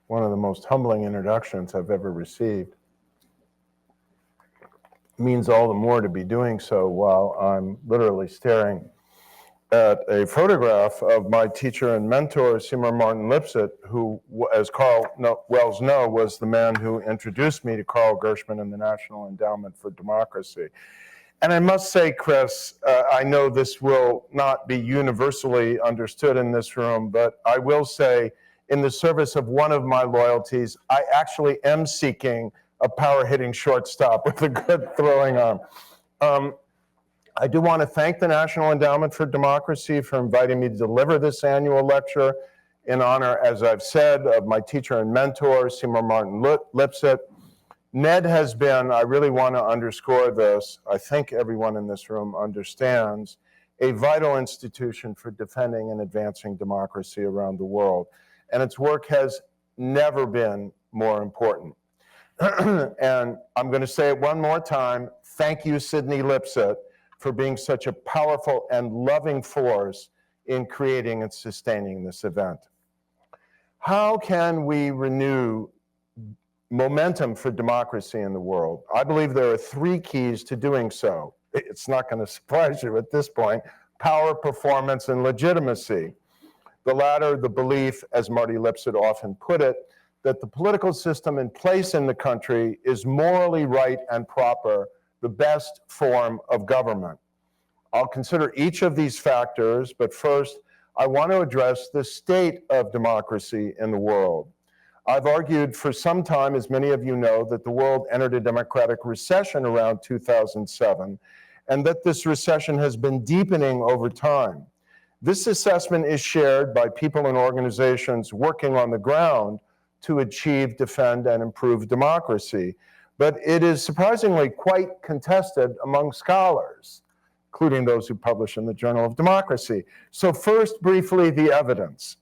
one of the most humbling introductions I've ever received. It means all the more to be doing so while I'm literally staring at a photograph of my teacher and mentor, Seymour Martin Lipset, who, as Carl Wells knows, was the man who introduced me to Carl Gershman and the National Endowment for Democracy. And I must say, Chris, I know this will not be universally understood in this room, but I will say, in the service of one of my loyalties, I actually am seeking a power-hitting shortstop with a good throwing arm. I do want to thank the National Endowment for Democracy for inviting me to deliver this annual lecture in honor, as I've said, of my teacher and mentor, Seymour Martin Lipset. NED has been, I really want to underscore this, I think everyone in this room understands, a vital institution for defending and advancing democracy around the world. And its work has never been more important. And I'm going to say it one more time, thank you, Sidney Lipset, for being such a powerful and loving force in creating and sustaining this event. How can we renew momentum for democracy in the world? I believe there are three keys to doing so. It's not going to surprise you at this point: power, performance, and legitimacy. The latter, the belief, as Marty Lipset often put it, that the political system in place in the country is morally right and proper, the best form of government. I'll consider each of these factors, but first, I want to address the state of democracy in the world. I've argued for some time, as many of you know, that the world entered a democratic recession around 2007, and that this recession has been deepening over time. This assessment is shared by people and organizations working on the ground to achieve, defend, and improve democracy. But it is surprisingly quite contested among scholars, including those who publish in the Journal of Democracy. So first, briefly, the evidence.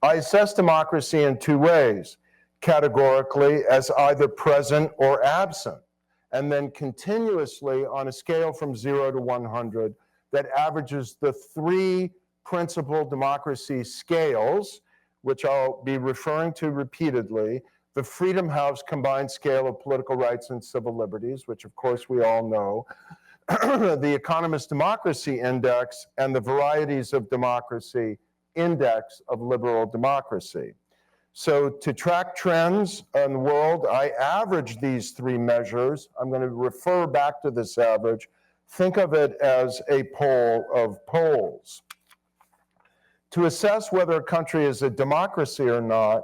I assess democracy in two ways: categorically as either present or absent, and then continuously on a scale from 0 to 100 that averages the three principal democracy scales, which I'll be referring to repeatedly: the Freedom House Combined Scale of Political Rights and Civil Liberties, which of course we all know, the Economist Democracy Index, and the Varieties of Democracy Index of Liberal Democracy. So to track trends in the world, I average these three measures. I'm going to refer back to this average. Think of it as a poll of polls. To assess whether a country is a democracy or not,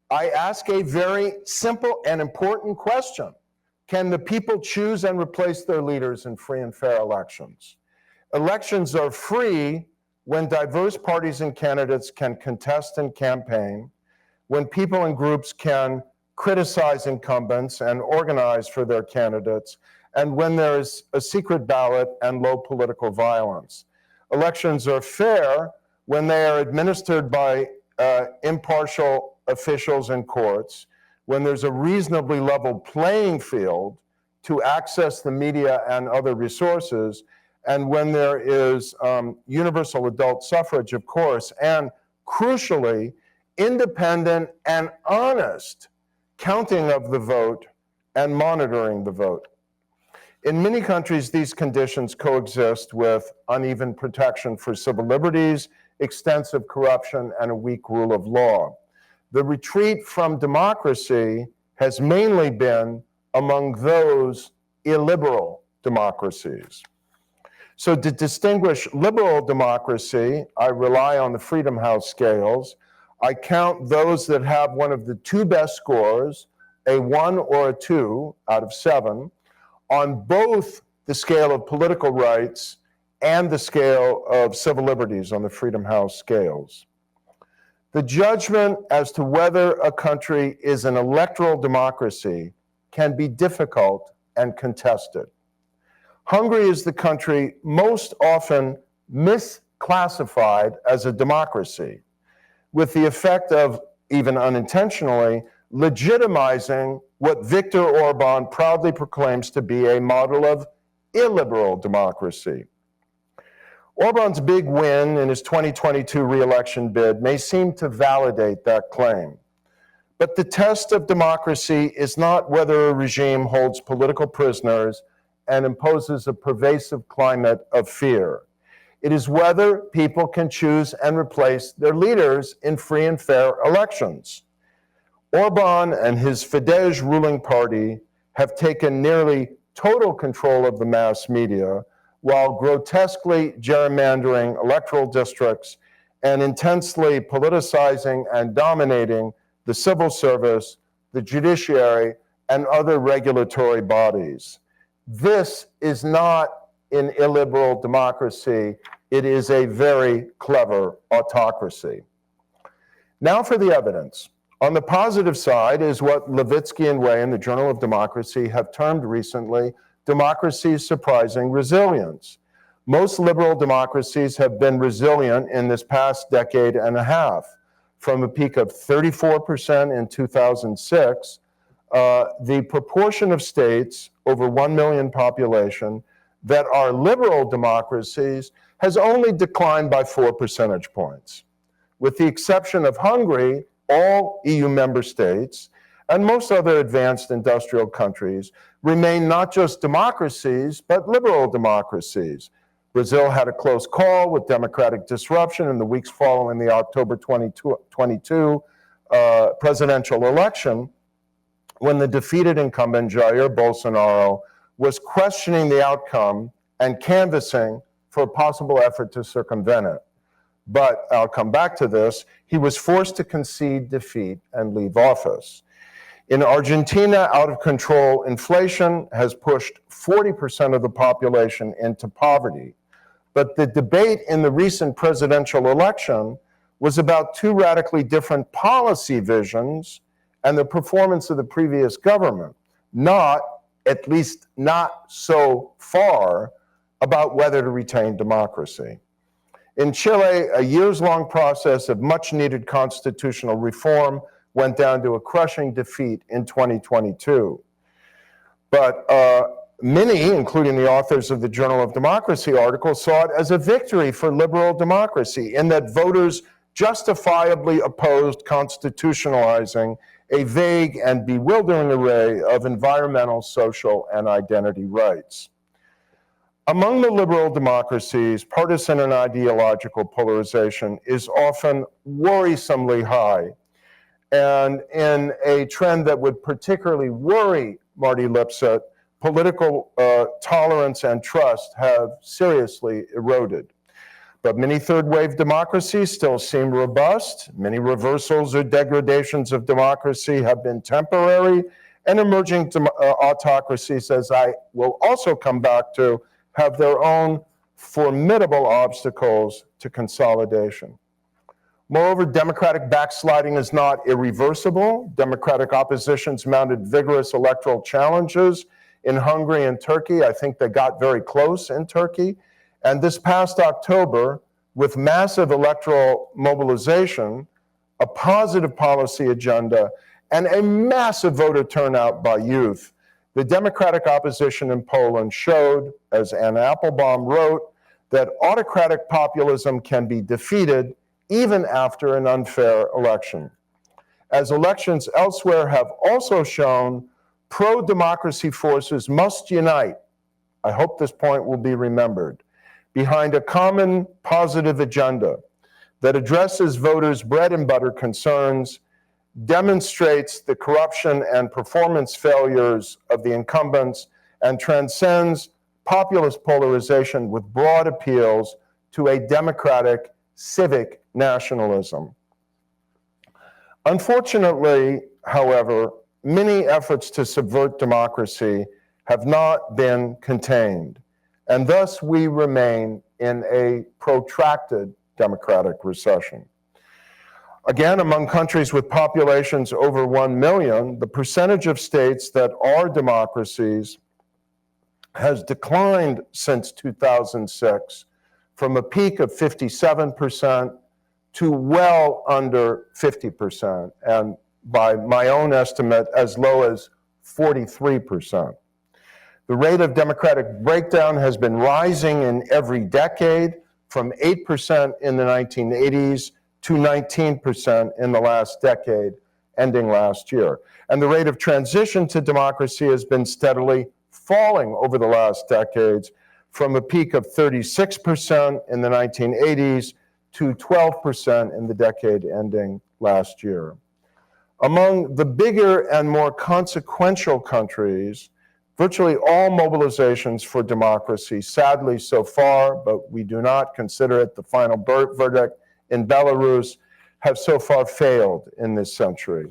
I ask a very simple and important question. Can the people choose and replace their leaders in free and fair elections? Elections are free when diverse parties and candidates can contest and campaign, when people and groups can criticize incumbents and organize for their candidates, and when there is a secret ballot and low political violence. Elections are fair when they are administered by impartial officials and courts, when there's a reasonably level playing field to access the media and other resources, and when there is universal adult suffrage, of course, and crucially, independent and honest counting of the vote and monitoring the vote. In many countries, these conditions coexist with uneven protection for civil liberties, extensive corruption, and a weak rule of law. The retreat from democracy has mainly been among those illiberal democracies. So to distinguish liberal democracy, I rely on the Freedom House scales. I count those that have one of the two best scores, a 1 or a 2 out of 7, on both the scale of political rights and the scale of civil liberties on the Freedom House scales. The judgment as to whether a country is an electoral democracy can be difficult and contested. Hungary is the country most often misclassified as a democracy, with the effect of, even unintentionally, legitimizing what Viktor Orban proudly proclaims to be a model of illiberal democracy. Orban's big win in his 2022 re-election bid may seem to validate that claim. But the test of democracy is not whether a regime holds political prisoners and imposes a pervasive climate of fear. It is whether people can choose and replace their leaders in free and fair elections. Orban and his Fidesz ruling party have taken nearly total control of the mass media while grotesquely gerrymandering electoral districts and intensely politicizing and dominating the civil service, the judiciary, and other regulatory bodies. This is not an illiberal democracy. It is a very clever autocracy. Now for the evidence. On the positive side is what Levitsky and Way in the Journal of Democracy have termed recently democracy's surprising resilience. Most liberal democracies have been resilient in this past decade and a half. From a peak of 34% in 2006, the proportion of states over 1 million population that are liberal democracies has only declined by 4 percentage points. With the exception of Hungary, all EU member states and most other advanced industrial countries remain not just democracies, but liberal democracies. Brazil had a close call with democratic disruption in the weeks following the October 2022 presidential election, when the defeated incumbent Jair Bolsonaro was questioning the outcome and canvassing for a possible effort to circumvent it. But I'll come back to this. He was forced to concede defeat and leave office. In Argentina, out of control inflation has pushed 40% of the population into poverty. But the debate in the recent presidential election was about two radically different policy visions and the performance of the previous government, not, at least not so far, about whether to retain democracy. In Chile, a years-long process of much-needed constitutional reform went down to a crushing defeat in 2022. But many, including the authors of the Journal of Democracy article, saw it as a victory for liberal democracy in that voters justifiably opposed constitutionalizing a vague and bewildering array of environmental, social, and identity rights. Among the liberal democracies, partisan and ideological polarization is often worrisomely high. And in a trend that would particularly worry Marty Lipset, political tolerance and trust have seriously eroded. But many third-wave democracies still seem robust. Many reversals or degradations of democracy have been temporary, and emerging autocracies, as I will also come back to, have their own formidable obstacles to consolidation. Moreover, democratic backsliding is not irreversible. Democratic oppositions mounted vigorous electoral challenges in Hungary and Turkey. I think they got very close in Turkey. And this past October, with massive electoral mobilization, a positive policy agenda, and a massive voter turnout by youth, the democratic opposition in Poland showed, as Anne Applebaum wrote, that autocratic populism can be defeated even after an unfair election. As elections elsewhere have also shown, pro-democracy forces must unite, I hope this point will be remembered, behind a common positive agenda that addresses voters' bread and butter concerns, demonstrates the corruption and performance failures of the incumbents, and transcends populist polarization with broad appeals to a democratic civic nationalism. Unfortunately, however, many efforts to subvert democracy have not been contained, and thus we remain in a protracted democratic recession. Again, among countries with populations over 1 million, the percentage of states that are democracies has declined since 2006 from a peak of 57% to well under 50%, and by my own estimate, as low as 43%. The rate of democratic breakdown has been rising in every decade, from 8% in the 1980s to 19% in the last decade, ending last year. And the rate of transition to democracy has been steadily falling over the last decades, from a peak of 36% in the 1980s to 12% in the decade ending last year. Among the bigger and more consequential countries, virtually all mobilizations for democracy, sadly so far, but we do not consider it the final verdict in Belarus, have so far failed in this century.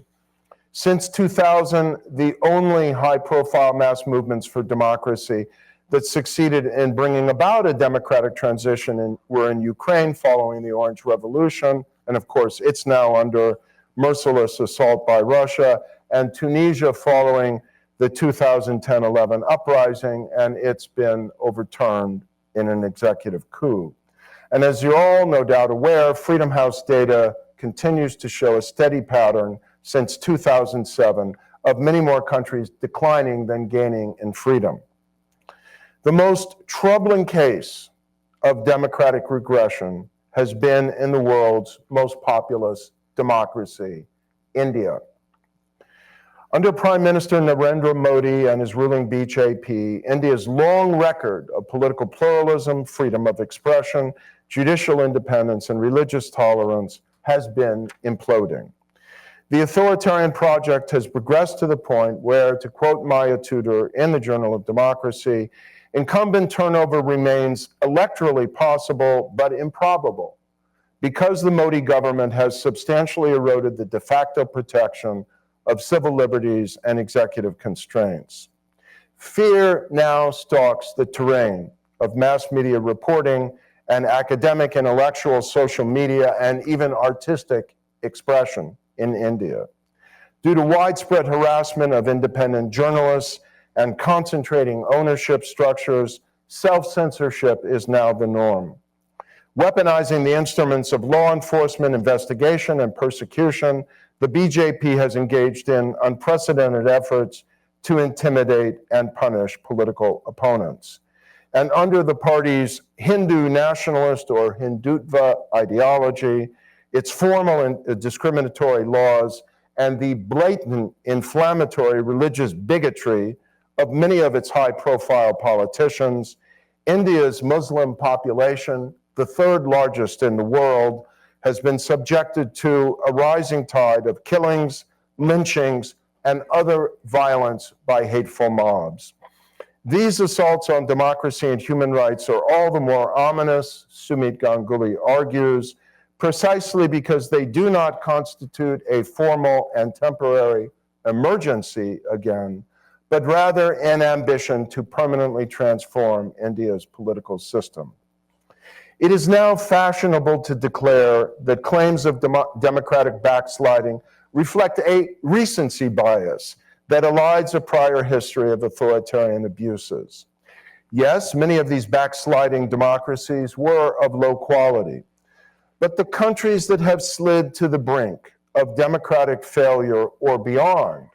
Since 2000, the only high-profile mass movements for democracy that succeeded in bringing about a democratic transition were in Ukraine following the Orange Revolution, and of course it's now under merciless assault by Russia, and Tunisia following the 2010-11 uprising, and it's been overturned in an executive coup. And as you're all no doubt aware, Freedom House data continues to show a steady pattern since 2007 of many more countries declining than gaining in freedom. The most troubling case of democratic regression has been in the world's most populous democracy, India. Under Prime Minister Narendra Modi and his ruling BJP, India's long record of political pluralism, freedom of expression, judicial independence, and religious tolerance has been imploding. The authoritarian project has progressed to the point where, to quote Maya Tudor in the Journal of Democracy, incumbent turnover remains electorally possible but improbable, because the Modi government has substantially eroded the de facto protection of civil liberties and executive constraints. Fear now stalks the terrain of mass media reporting and academic, intellectual, social media, and even artistic expression in India. Due to widespread harassment of independent journalists and concentrating ownership structures, self-censorship is now the norm. Weaponizing the instruments of law enforcement, investigation, and persecution, the BJP has engaged in unprecedented efforts to intimidate and punish political opponents. And under the party's Hindu nationalist or Hindutva ideology, its formal and discriminatory laws, and the blatant inflammatory religious bigotry of many of its high-profile politicians, India's Muslim population, the third largest in the world, has been subjected to a rising tide of killings, lynchings, and other violence by hateful mobs. These assaults on democracy and human rights are all the more ominous, Sumit Ganguly argues, precisely because they do not constitute a formal and temporary emergency again, but rather an ambition to permanently transform India's political system. It is now fashionable to declare that claims of democratic backsliding reflect a recency bias that elides a prior history of authoritarian abuses. Yes, many of these backsliding democracies were of low quality, but the countries that have slid to the brink of democratic failure or beyond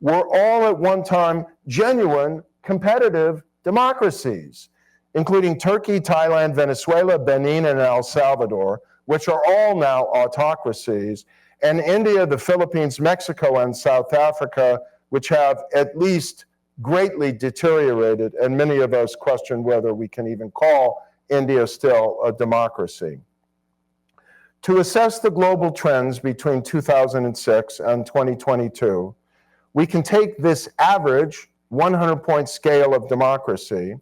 were all at one time genuine, competitive democracies, including Turkey, Thailand, Venezuela, Benin, and El Salvador, which are all now autocracies, and India, the Philippines, Mexico, and South Africa, which have at least greatly deteriorated, and many of us question whether we can even call India still a democracy. To assess the global trends between 2006 and 2022, we can take this average 100-point scale of democracy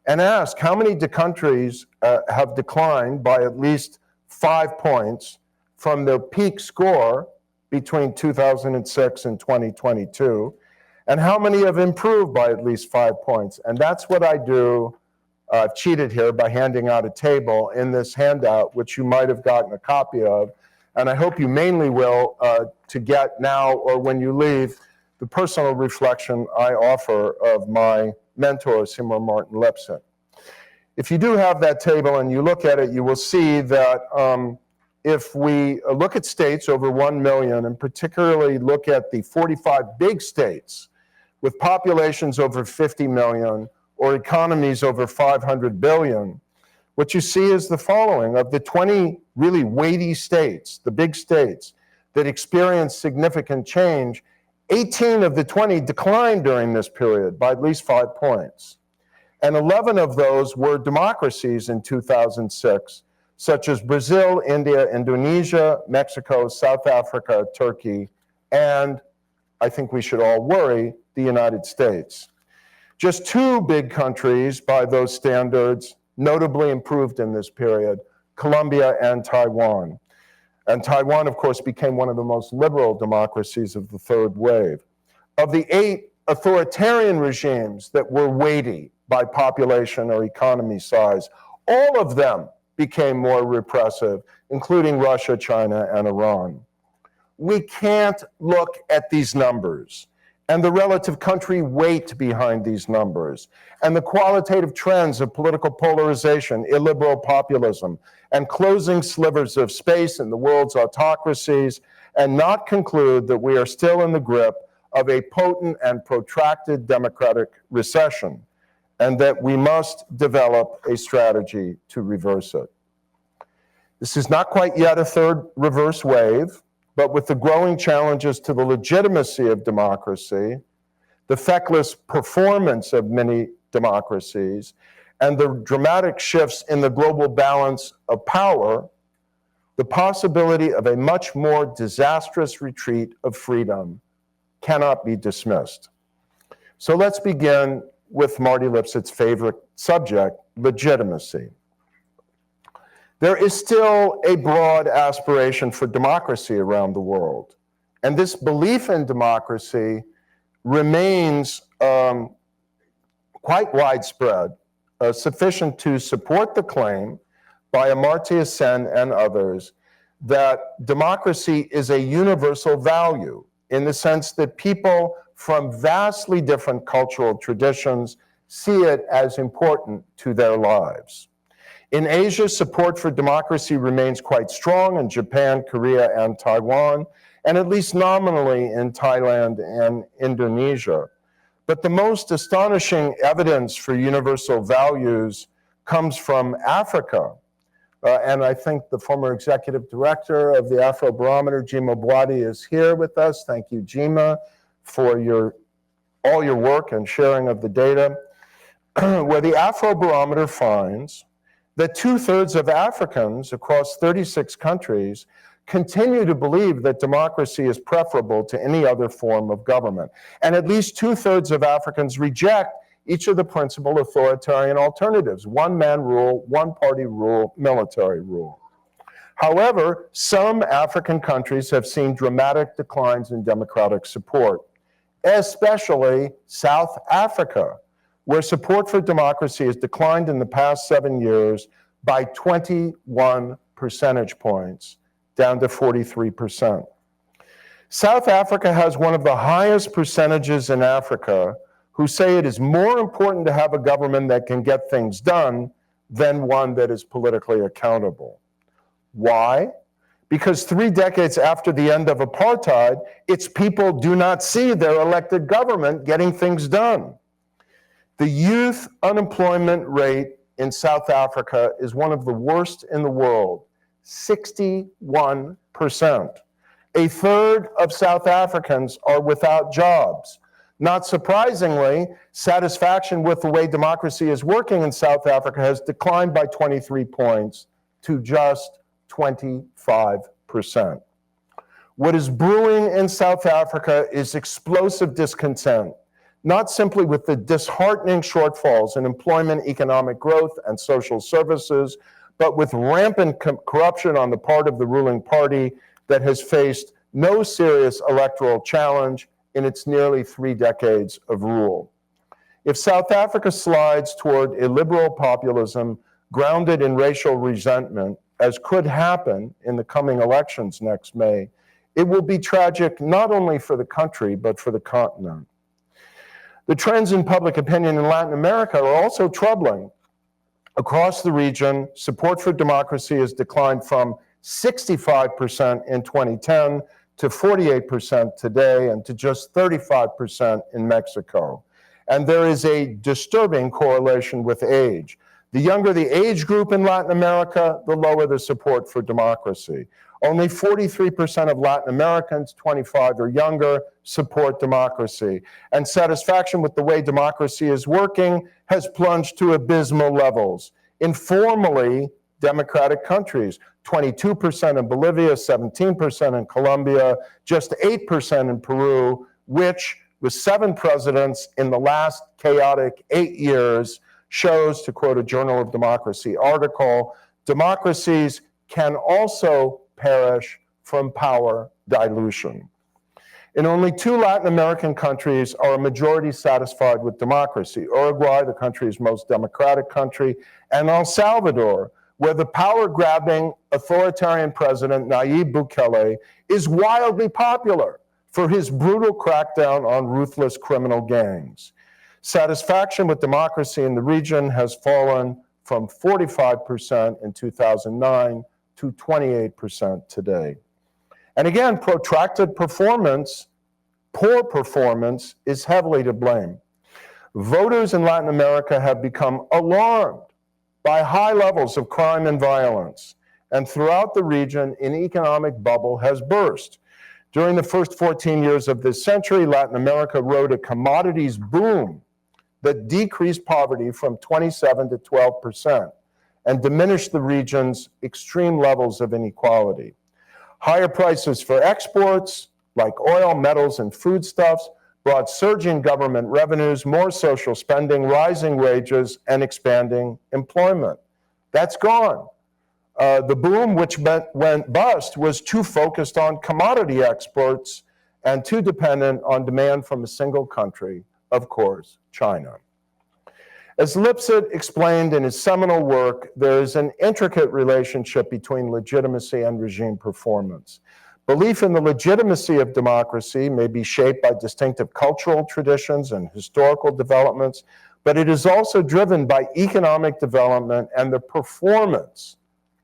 and ask how many countries have declined by at least 5 points from their peak score between 2006 and 2022, and how many have improved by at least 5 points. And that's what I do. I've cheated here by handing out a table in this handout, which you might have gotten a copy of, and I hope you mainly will to get now or when you leave the personal reflection I offer of my mentor, Seymour Martin Lipset. If you do have that table and you look at it, you will see that if we look at states over 1 million, and particularly look at the 45 big states with populations over 50 million or economies over 500 billion, what you see is the following. Of the 20 really weighty states, the big states, that experienced significant change, 18 of the 20 declined during this period by at least 5 points. And 11 of those were democracies in 2006, such as Brazil, India, Indonesia, Mexico, South Africa, Turkey, and I think we should all worry, the United States. Just 2 big countries by those standards notably improved in this period, Colombia and Taiwan. And Taiwan, of course, became one of the most liberal democracies of the third wave. Of the 8 authoritarian regimes that were weighty by population or economy size, all of them became more repressive, including Russia, China, and Iran. We can't look at these numbers and the relative country weight behind these numbers and the qualitative trends of political polarization, illiberal populism, and closing slivers of space in the world's autocracies and not conclude that we are still in the grip of a potent and protracted democratic recession and that we must develop a strategy to reverse it. This is not quite yet a third reverse wave, but with the growing challenges to the legitimacy of democracy, the feckless performance of many democracies, and the dramatic shifts in the global balance of power, the possibility of a much more disastrous retreat of freedom cannot be dismissed. So let's begin with Marty Lipset's favorite subject, legitimacy. There is still a broad aspiration for democracy around the world. And this belief in democracy remains quite widespread, sufficient to support the claim by Amartya Sen and others that democracy is a universal value in the sense that people from vastly different cultural traditions see it as important to their lives. In Asia, support for democracy remains quite strong in Japan, Korea, and Taiwan, and at least nominally in Thailand and Indonesia. But the most astonishing evidence for universal values comes from Africa. And I think the former executive director of the Afrobarometer, Jima Bwadi, is here with us. Thank you, Jima, for all your work and sharing of the data, where the Afrobarometer finds that 2/3 of Africans across 36 countries continue to believe that democracy is preferable to any other form of government. And at least 2/3 of Africans reject each of the principal authoritarian alternatives: one-man rule, one-party rule, military rule. However, some African countries have seen dramatic declines in democratic support, especially South Africa, where support for democracy has declined in the past 7 years by 21 percentage points, down to 43%. South Africa has one of the highest percentages in Africa who say it is more important to have a government that can get things done than one that is politically accountable. Why? Because 3 decades after the end of apartheid, its people do not see their elected government getting things done. The youth unemployment rate in South Africa is one of the worst in the world, 61%. A third of South Africans are without jobs. Not surprisingly, satisfaction with the way democracy is working in South Africa has declined by 23 points to just 25%. What is brewing in South Africa is explosive discontent, not simply with the disheartening shortfalls in employment, economic growth, and social services, but with rampant corruption on the part of the ruling party that has faced no serious electoral challenge in its nearly 3 decades of rule. If South Africa slides toward illiberal populism grounded in racial resentment, as could happen in the coming elections next May, it will be tragic not only for the country, but for the continent. The trends in public opinion in Latin America are also troubling. Across the region, support for democracy has declined from 65% in 2010 to 48% today and to just 35% in Mexico. And there is a disturbing correlation with age. The younger the age group in Latin America, the lower the support for democracy. Only 43% of Latin Americans, 25 or younger, support democracy. And satisfaction with the way democracy is working has plunged to abysmal levels. In formally democratic countries, 22% in Bolivia, 17% in Colombia, just 8% in Peru, which, with 7 presidents in the last chaotic 8 years, shows, to quote a Journal of Democracy article, democracies can also perish from power dilution. In only 2 Latin American countries are a majority satisfied with democracy: Uruguay, the country's most democratic country, and El Salvador, where the power-grabbing authoritarian president Nayib Bukele is wildly popular for his brutal crackdown on ruthless criminal gangs. Satisfaction with democracy in the region has fallen from 45% in 2009 to 28% today. And again, protracted performance, poor performance, is heavily to blame. Voters in Latin America have become alarmed by high levels of crime and violence, and throughout the region, an economic bubble has burst. During the first 14 years of this century, Latin America rode a commodities boom that decreased poverty from 27 to 12%. And diminished the region's extreme levels of inequality. Higher prices for exports, like oil, metals, and foodstuffs, brought surging government revenues, more social spending, rising wages, and expanding employment. That's gone. The boom, which went bust, was too focused on commodity exports and too dependent on demand from a single country, of course, China. As Lipset explained in his seminal work, there is an intricate relationship between legitimacy and regime performance. Belief in the legitimacy of democracy may be shaped by distinctive cultural traditions and historical developments, but it is also driven by economic development and the performance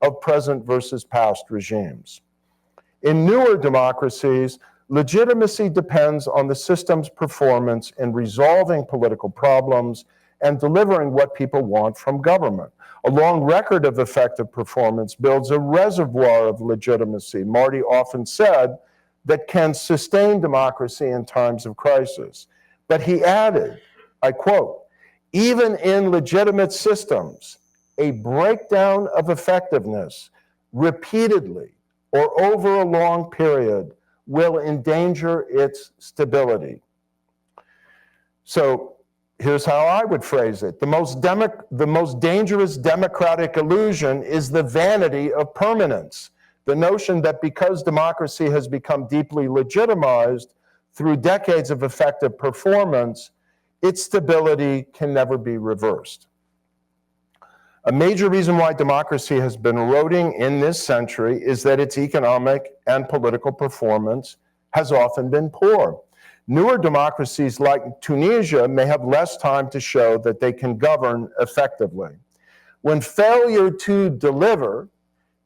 of present versus past regimes. In newer democracies, legitimacy depends on the system's performance in resolving political problems and delivering what people want from government. A long record of effective performance builds a reservoir of legitimacy, Marty often said, that can sustain democracy in times of crisis. But he added, I quote, "Even in legitimate systems, a breakdown of effectiveness repeatedly or over a long period will endanger its stability." So here's how I would phrase it. The most dangerous democratic illusion is the vanity of permanence. The notion that because democracy has become deeply legitimized through decades of effective performance, its stability can never be reversed. A major reason why democracy has been eroding in this century is that its economic and political performance has often been poor. Newer democracies like Tunisia may have less time to show that they can govern effectively. When failure to deliver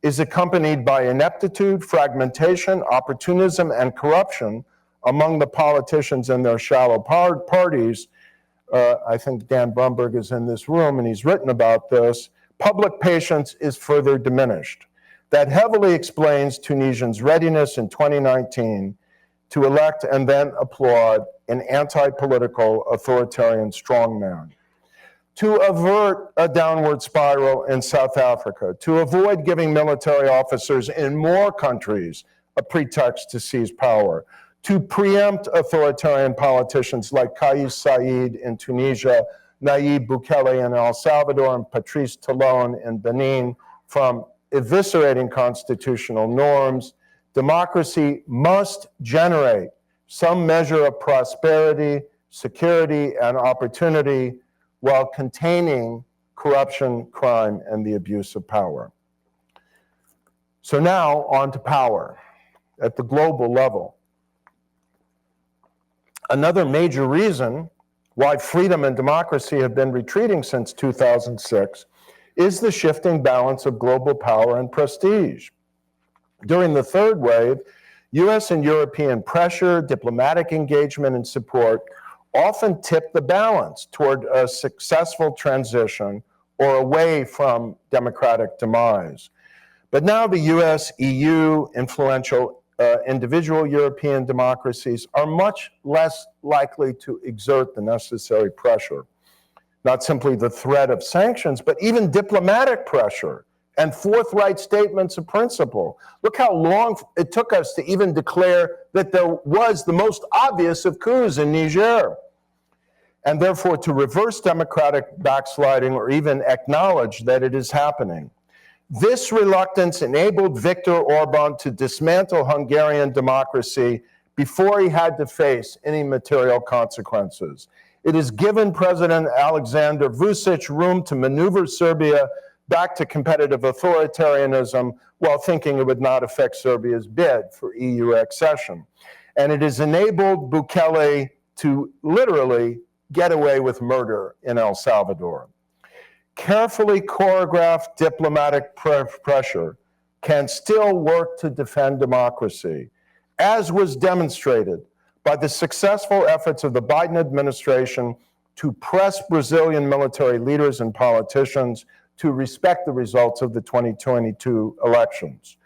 is accompanied by ineptitude, fragmentation, opportunism, and corruption among the politicians and their shallow parties, I think Dan Brumberg is in this room and he's written about this, public patience is further diminished. That heavily explains Tunisians' readiness in 2019 to elect and then applaud an anti-political authoritarian strongman. To avert a downward spiral in South Africa, to avoid giving military officers in more countries a pretext to seize power, to preempt authoritarian politicians like Kais Saied in Tunisia, Nayib Bukele in El Salvador, and Patrice Talon in Benin from eviscerating constitutional norms, democracy must generate some measure of prosperity, security, and opportunity while containing corruption, crime, and the abuse of power. So now on to power at the global level. Another major reason why freedom and democracy have been retreating since 2006 is the shifting balance of global power and prestige. During the third wave, US and European pressure, diplomatic engagement, and support often tipped the balance toward a successful transition or away from democratic demise. But now the US, EU, influential individual European democracies are much less likely to exert the necessary pressure. Not simply the threat of sanctions, but even diplomatic pressure and forthright statements of principle. Look how long it took us to even declare that there was the most obvious of coups in Niger. And therefore to reverse democratic backsliding or even acknowledge that it is happening. This reluctance enabled Viktor Orban to dismantle Hungarian democracy before he had to face any material consequences. It has given President Alexander Vučić room to maneuver Serbia back to competitive authoritarianism while thinking it would not affect Serbia's bid for EU accession. And it has enabled Bukele to literally get away with murder in El Salvador. Carefully choreographed diplomatic pressure can still work to defend democracy, as was demonstrated by the successful efforts of the Biden administration to press Brazilian military leaders and politicians to respect the results of the 2022 elections.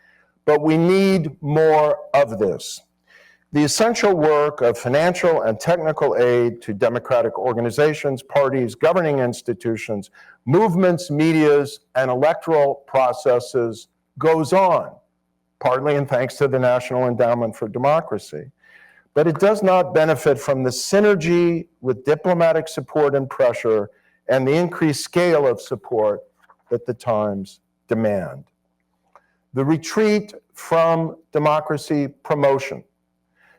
But we need more of this. The essential work of financial and technical aid to democratic organizations, parties, governing institutions, movements, medias, and electoral processes goes on, partly in thanks to the National Endowment for Democracy. But it does not benefit from the synergy with diplomatic support and pressure and the increased scale of support that the times demand. The retreat from democracy promotion,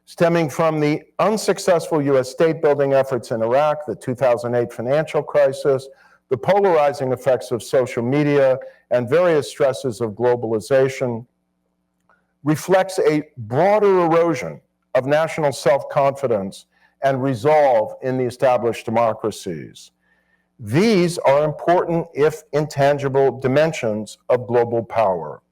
stemming from the unsuccessful US state-building efforts in Iraq, the 2008 financial crisis, the polarizing effects of social media, and various stresses of globalization, reflects a broader erosion of national self-confidence and resolve in the established democracies. These are important, if intangible, dimensions of global power.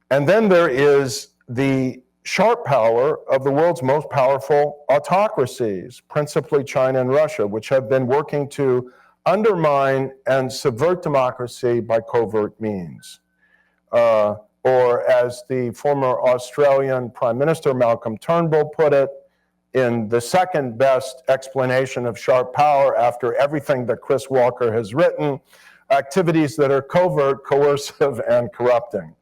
And then there is the sharp power of the world's most powerful autocracies, principally China and Russia, which have been working to undermine and subvert democracy by covert means. Or as the former Australian Prime Minister Malcolm Turnbull put it, in the second best explanation of sharp power after everything that Chris Walker has written, activities that are covert, coercive, and corrupting.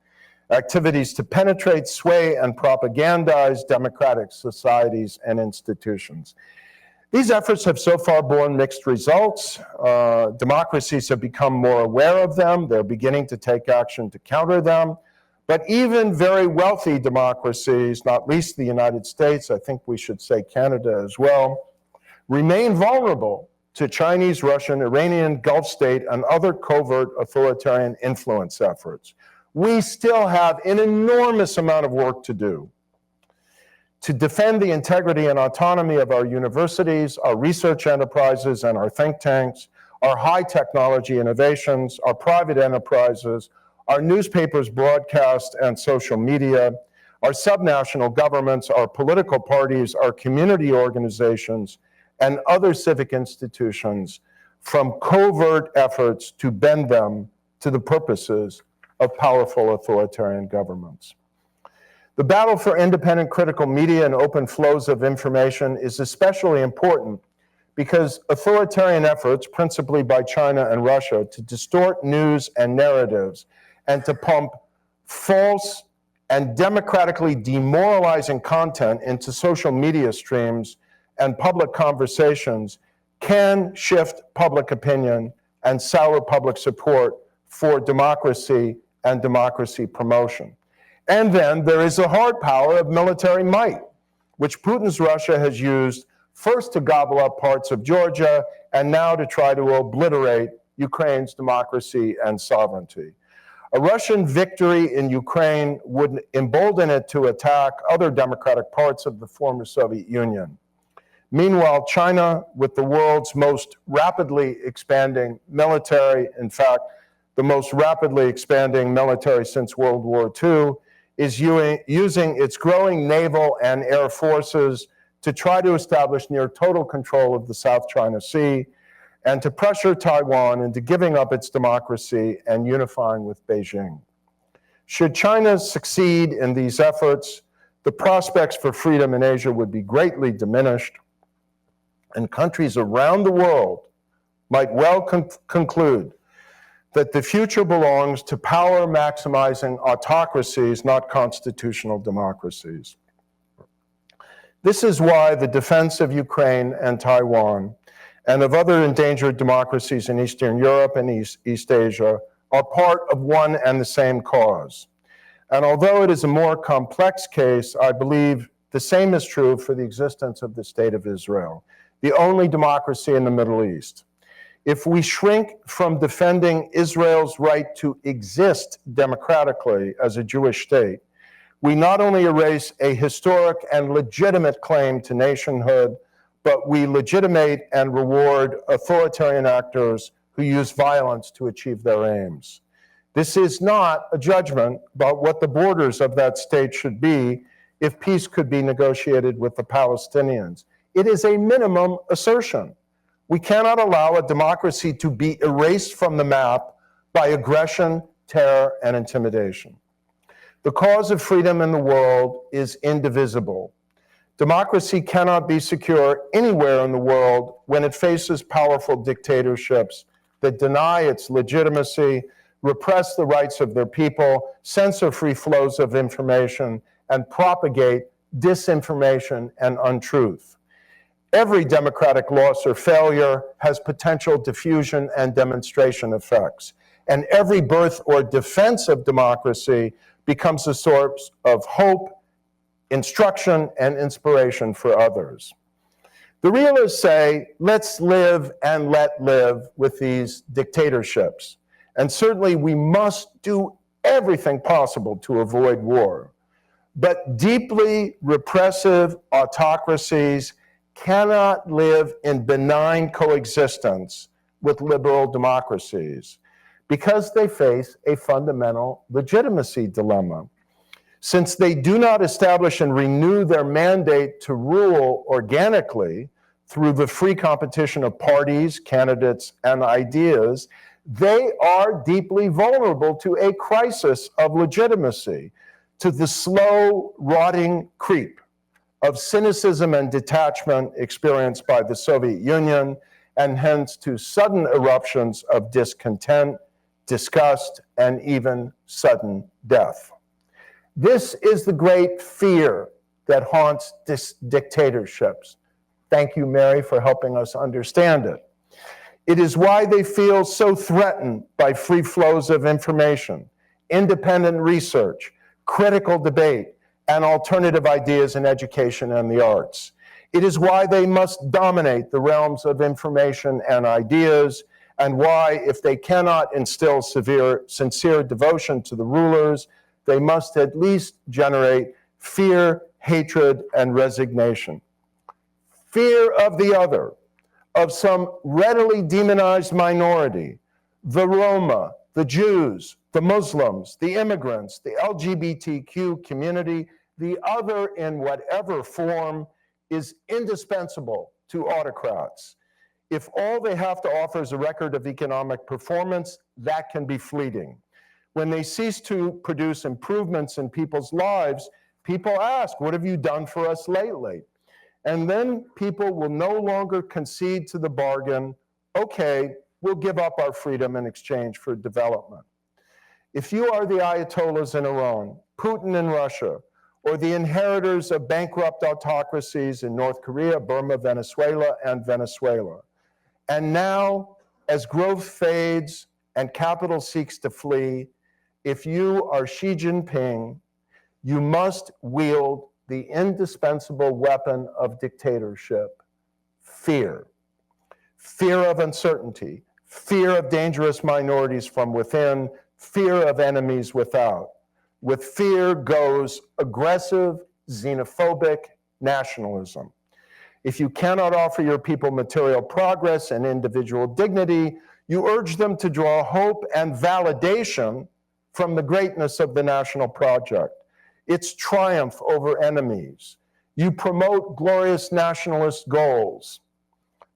Activities to penetrate, sway, and propagandize democratic societies and institutions. These efforts have so far borne mixed results. Democracies have become more aware of them. They're beginning to take action to counter them. But even very wealthy democracies, not least the United States, I think we should say Canada as well, remain vulnerable to Chinese, Russian, Iranian, Gulf state, and other covert authoritarian influence efforts. We still have an enormous amount of work to do to defend the integrity and autonomy of our universities, our research enterprises, and our think tanks, our high technology innovations, our private enterprises, our newspapers, broadcast, and social media, our subnational governments, our political parties, our community organizations, and other civic institutions from covert efforts to bend them to the purposes of powerful authoritarian governments. The battle for independent critical media and open flows of information is especially important because authoritarian efforts, principally by China and Russia, to distort news and narratives and to pump false and democratically demoralizing content into social media streams and public conversations can shift public opinion and sour public support for democracy and democracy promotion. And then there is the hard power of military might, which Putin's Russia has used first to gobble up parts of Georgia and now to try to obliterate Ukraine's democracy and sovereignty. A Russian victory in Ukraine would embolden it to attack other democratic parts of the former Soviet Union. Meanwhile, China, with the world's most rapidly expanding military, in fact, the most rapidly expanding military since World War II, is using its growing naval and air forces to try to establish near total control of the South China Sea and to pressure Taiwan into giving up its democracy and unifying with Beijing. Should China succeed in these efforts, the prospects for freedom in Asia would be greatly diminished, and countries around the world might well conclude that the future belongs to power-maximizing autocracies, not constitutional democracies. This is why the defense of Ukraine and Taiwan and of other endangered democracies in Eastern Europe and East Asia are part of one and the same cause. And although it is a more complex case, I believe the same is true for the existence of the State of Israel, the only democracy in the Middle East. If we shrink from defending Israel's right to exist democratically as a Jewish state, we not only erase a historic and legitimate claim to nationhood, but we legitimate and reward authoritarian actors who use violence to achieve their aims. This is not a judgment about what the borders of that state should be if peace could be negotiated with the Palestinians. It is a minimum assertion. We cannot allow a democracy to be erased from the map by aggression, terror, and intimidation. The cause of freedom in the world is indivisible. Democracy cannot be secure anywhere in the world when it faces powerful dictatorships that deny its legitimacy, repress the rights of their people, censor free flows of information, and propagate disinformation and untruth. Every democratic loss or failure has potential diffusion and demonstration effects, and every birth or defense of democracy becomes a source of hope, instruction, and inspiration for others. The realists say, let's live and let live with these dictatorships. And certainly we must do everything possible to avoid war. But deeply repressive autocracies cannot live in benign coexistence with liberal democracies because they face a fundamental legitimacy dilemma. Since they do not establish and renew their mandate to rule organically through the free competition of parties, candidates, and ideas, they are deeply vulnerable to a crisis of legitimacy, to the slow, rotting creep of cynicism and detachment experienced by the Soviet Union, and hence to sudden eruptions of discontent, disgust, and even sudden death. This is the great fear that haunts dictatorships. Thank you, Mary, for helping us understand it. It is why they feel so threatened by free flows of information, independent research, critical debate, and alternative ideas in education and the arts. It is why they must dominate the realms of information and ideas, and why, if they cannot instill sincere devotion to the rulers, they must at least generate fear, hatred, and resignation. Fear of the other, of some readily demonized minority, the Roma, the Jews, the Muslims, the immigrants, the LGBTQ community, the other in whatever form, is indispensable to autocrats. If all they have to offer is a record of economic performance, that can be fleeting. When they cease to produce improvements in people's lives, people ask, what have you done for us lately? And then people will no longer concede to the bargain, okay, we'll give up our freedom in exchange for development. If you are the Ayatollahs in Iran, Putin in Russia, or the inheritors of bankrupt autocracies in North Korea, Burma, Venezuela, and now, as growth fades and capital seeks to flee, if you are Xi Jinping, you must wield the indispensable weapon of dictatorship, fear. Fear of uncertainty, fear of dangerous minorities from within, fear of enemies without. With fear goes aggressive, xenophobic nationalism. If you cannot offer your people material progress and individual dignity, you urge them to draw hope and validation from the greatness of the national project, its triumph over enemies. You promote glorious nationalist goals,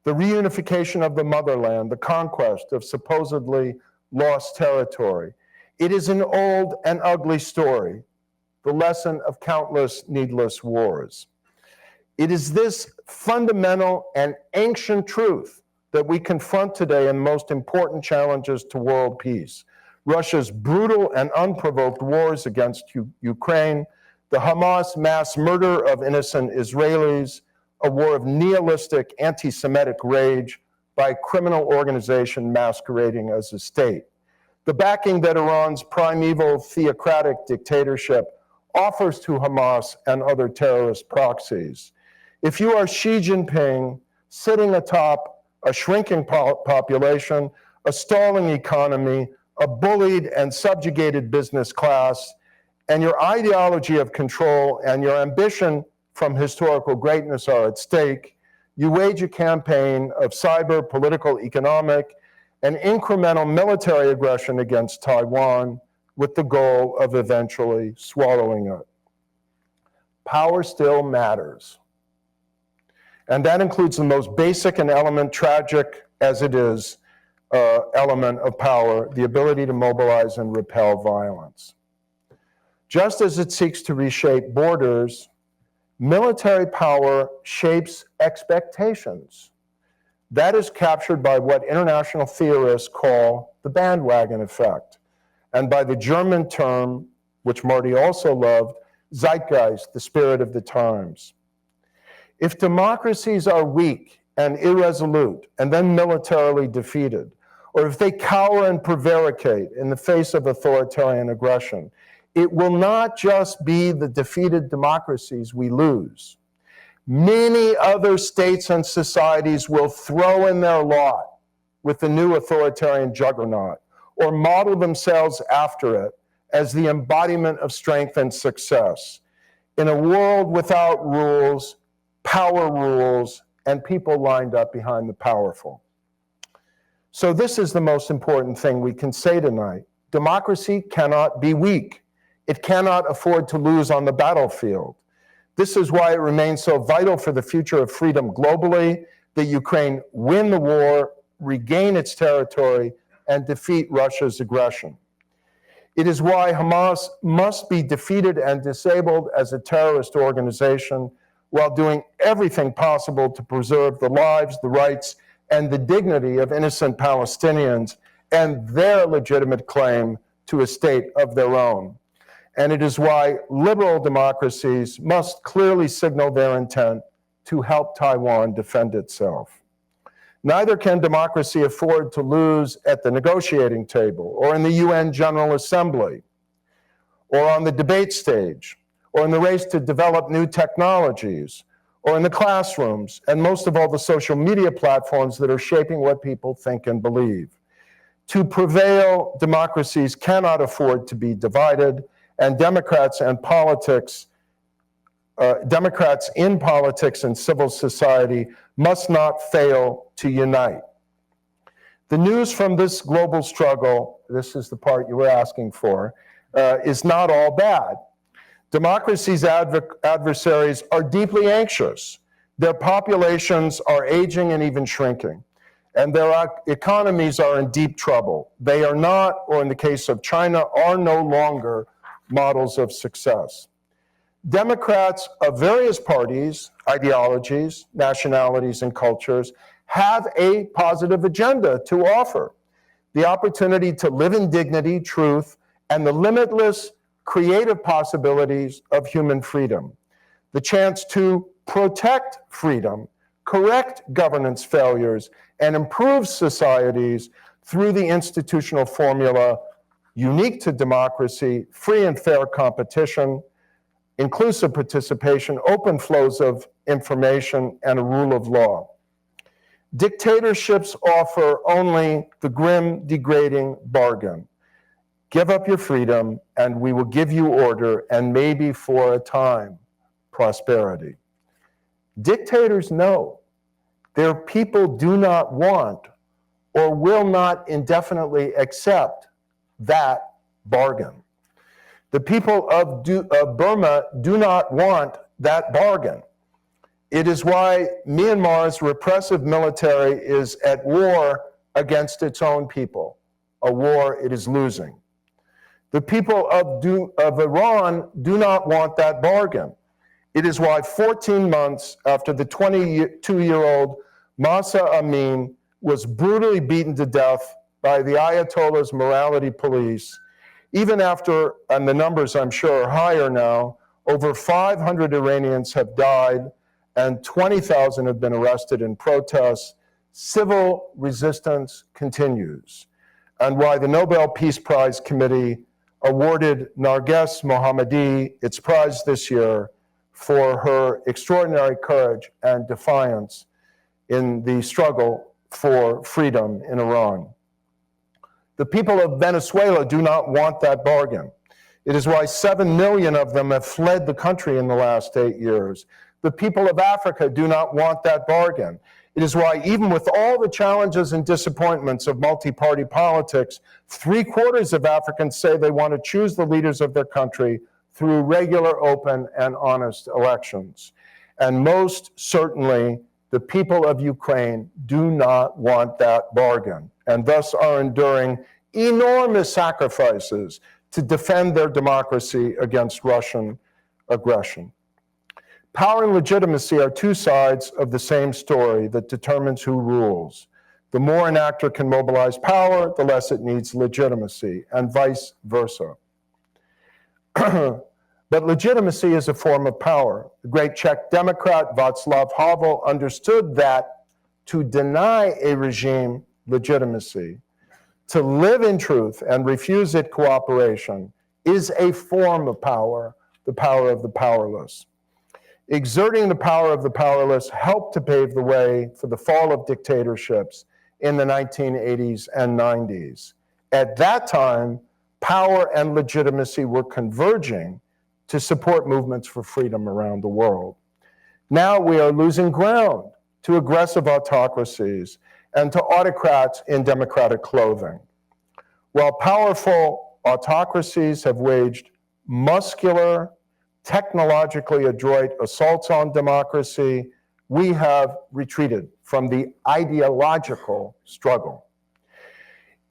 the reunification of the motherland, the conquest of supposedly lost territory. It is an old and ugly story, the lesson of countless needless wars. It is this fundamental and ancient truth that we confront today in the most important challenges to world peace. Russia's brutal and unprovoked wars against Ukraine, the Hamas mass murder of innocent Israelis, a war of nihilistic anti-Semitic rage by a criminal organization masquerading as a state. The backing that Iran's primeval theocratic dictatorship offers to Hamas and other terrorist proxies. If you are Xi Jinping sitting atop a shrinking population, a stalling economy, a bullied and subjugated business class, and your ideology of control and your ambition from historical greatness are at stake, you wage a campaign of cyber, political, economic, and incremental military aggression against Taiwan with the goal of eventually swallowing it. Power still matters. And that includes the most basic and tragic as it is, element of power, the ability to mobilize and repel violence. Just as it seeks to reshape borders, military power shapes expectations. That is captured by what international theorists call the bandwagon effect, and by the German term, which Marty also loved, Zeitgeist, the spirit of the times. If democracies are weak and irresolute and then militarily defeated, or if they cower and prevaricate in the face of authoritarian aggression, it will not just be the defeated democracies we lose. Many other states and societies will throw in their lot with the new authoritarian juggernaut, or model themselves after it as the embodiment of strength and success. In a world without rules, power rules, and people lined up behind the powerful. So this is the most important thing we can say tonight. Democracy cannot be weak. It cannot afford to lose on the battlefield. This is why it remains so vital for the future of freedom globally that Ukraine win the war, regain its territory, and defeat Russia's aggression. It is why Hamas must be defeated and disabled as a terrorist organization, while doing everything possible to preserve the lives, the rights, and the dignity of innocent Palestinians and their legitimate claim to a state of their own. And it is why liberal democracies must clearly signal their intent to help Taiwan defend itself. Neither can democracy afford to lose at the negotiating table, or in the UN General Assembly, or on the debate stage, or in the race to develop new technologies, or in the classrooms, and most of all, the social media platforms that are shaping what people think and believe. To prevail, democracies cannot afford to be divided, and Democrats in politics and civil society must not fail to unite. The news from this global struggle, this is the part you were asking for, is not all bad. Democracy's adversaries are deeply anxious. Their populations are aging and even shrinking, and their economies are in deep trouble. They are not, or in the case of China, are no longer models of success. Democrats of various parties, ideologies, nationalities, and cultures have a positive agenda to offer: the opportunity to live in dignity, truth, and the limitless creative possibilities of human freedom, the chance to protect freedom, correct governance failures, and improve societies through the institutional formula unique to democracy: free and fair competition, inclusive participation, open flows of information, and a rule of law. Dictatorships offer only the grim, degrading bargain: give up your freedom, and we will give you order, and maybe for a time, prosperity. Dictators know their people do not want or will not indefinitely accept that bargain. The people of Burma do not want that bargain. It is why Myanmar's repressive military is at war against its own people, a war it is losing. The people of Iran do not want that bargain. It is why 14 months after the 22-year-old Mahsa Amini was brutally beaten to death by the Ayatollah's morality police, even after, and the numbers I'm sure are higher now, over 500 Iranians have died and 20,000 have been arrested in protests, civil resistance continues. And why the Nobel Peace Prize Committee awarded Narges Mohammadi its prize this year for her extraordinary courage and defiance in the struggle for freedom in Iran. The people of Venezuela do not want that bargain. It is why 7 million of them have fled the country in the last 8 years. The people of Africa do not want that bargain. It is why, even with all the challenges and disappointments of multi-party politics, 3/4 of Africans say they want to choose the leaders of their country through regular, open, and honest elections. And most certainly, the people of Ukraine do not want that bargain, and thus are enduring enormous sacrifices to defend their democracy against Russian aggression. Power and legitimacy are two sides of the same story that determines who rules. The more an actor can mobilize power, the less it needs legitimacy, and vice versa. But legitimacy is a form of power. The great Czech Democrat Václav Havel understood that to deny a regime legitimacy, to live in truth and refuse it cooperation, is a form of power, the power of the powerless. Exerting the power of the powerless helped to pave the way for the fall of dictatorships in the 1980s and 90s. At that time, power and legitimacy were converging to support movements for freedom around the world. Now we are losing ground to aggressive autocracies and to autocrats in democratic clothing. While powerful autocracies have waged muscular, technologically adroit assaults on democracy, we have retreated from the ideological struggle.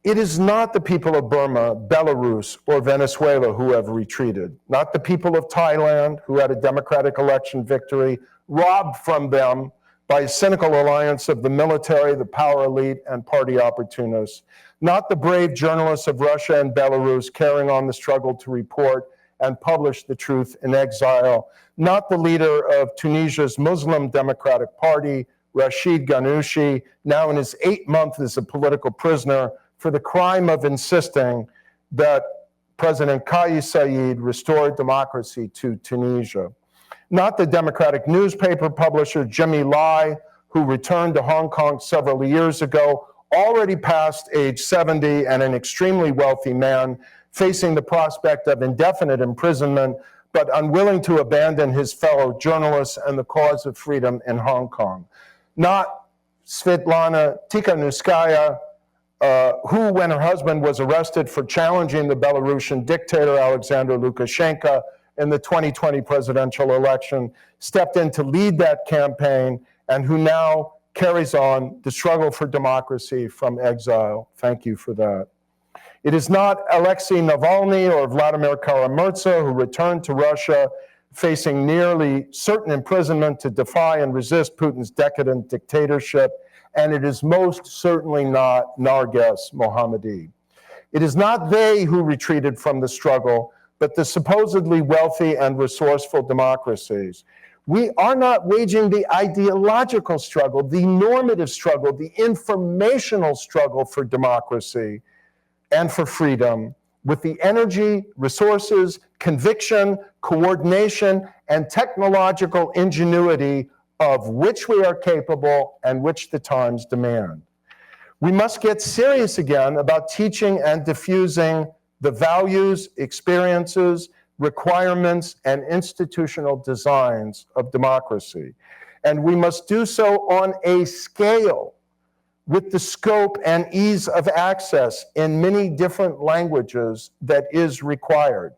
It is not the people of Burma, Belarus, or Venezuela who have retreated, not the people of Thailand who had a democratic election victory robbed from them by a cynical alliance of the military, the power elite, and party opportunists, not the brave journalists of Russia and Belarus carrying on the struggle to report and publish the truth in exile, not the leader of Tunisia's Muslim Democratic Party, Rashid Ghannouchi, now in his 8th month as a political prisoner for the crime of insisting that President Kais Saied restored democracy to Tunisia. Not the democratic newspaper publisher Jimmy Lai, who returned to Hong Kong several years ago, already past age 70 and an extremely wealthy man, facing the prospect of indefinite imprisonment, but unwilling to abandon his fellow journalists and the cause of freedom in Hong Kong. Not Svetlana Tikhanovskaya, who, when her husband was arrested for challenging the Belarusian dictator Alexander Lukashenko in the 2020 presidential election, stepped in to lead that campaign, and who now carries on the struggle for democracy from exile. Thank you for that. It is not Alexei Navalny or Vladimir Kara-Murza, who returned to Russia facing nearly certain imprisonment to defy and resist Putin's decadent dictatorship, and it is most certainly not Narges Mohammadi. It is not they who retreated from the struggle, but the supposedly wealthy and resourceful democracies. We are not waging the ideological struggle, the normative struggle, the informational struggle for democracy and for freedom with the energy, resources, conviction, coordination, and technological ingenuity of which we are capable and which the times demand. We must get serious again about teaching and diffusing the values, experiences, requirements, and institutional designs of democracy. And we must do so on a scale with the scope and ease of access in many different languages that is required.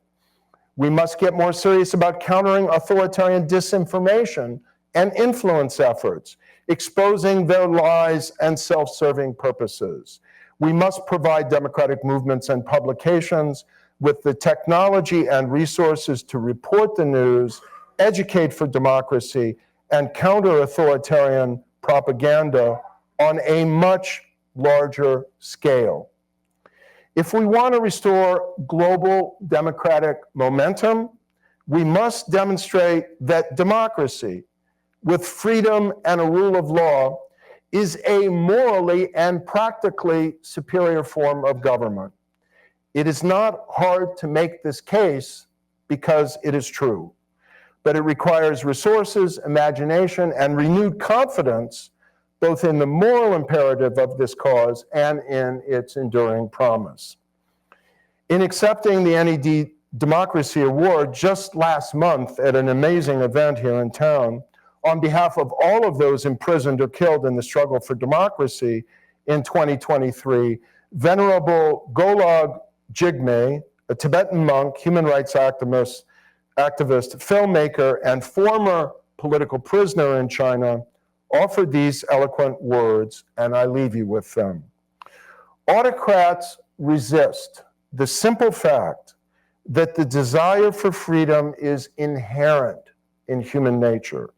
We must get more serious about countering authoritarian disinformation and influence efforts, exposing their lies and self-serving purposes. We must provide democratic movements and publications with the technology and resources to report the news, educate for democracy, and counter authoritarian propaganda on a much larger scale. If we want to restore global democratic momentum, we must demonstrate that democracy, with freedom and a rule of law, is a morally and practically superior form of government. It is not hard to make this case because it is true, but it requires resources, imagination, and renewed confidence both in the moral imperative of this cause and in its enduring promise. In accepting the NED Democracy Award just last month at an amazing event here in town, on behalf of all of those imprisoned or killed in the struggle for democracy in 2023, Venerable Golog Jigme, a Tibetan monk, human rights activist, filmmaker, and former political prisoner in China, offered these eloquent words, and I leave you with them. Autocrats resist the simple fact that the desire for freedom is inherent in human nature.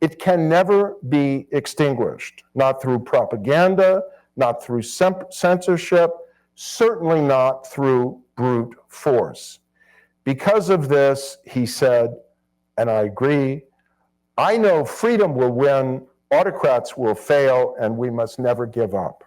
It can never be extinguished, not through propaganda, not through censorship, certainly not through brute force. Because of this, he said, and I agree, I know freedom will win, autocrats will fail, and we must never give up.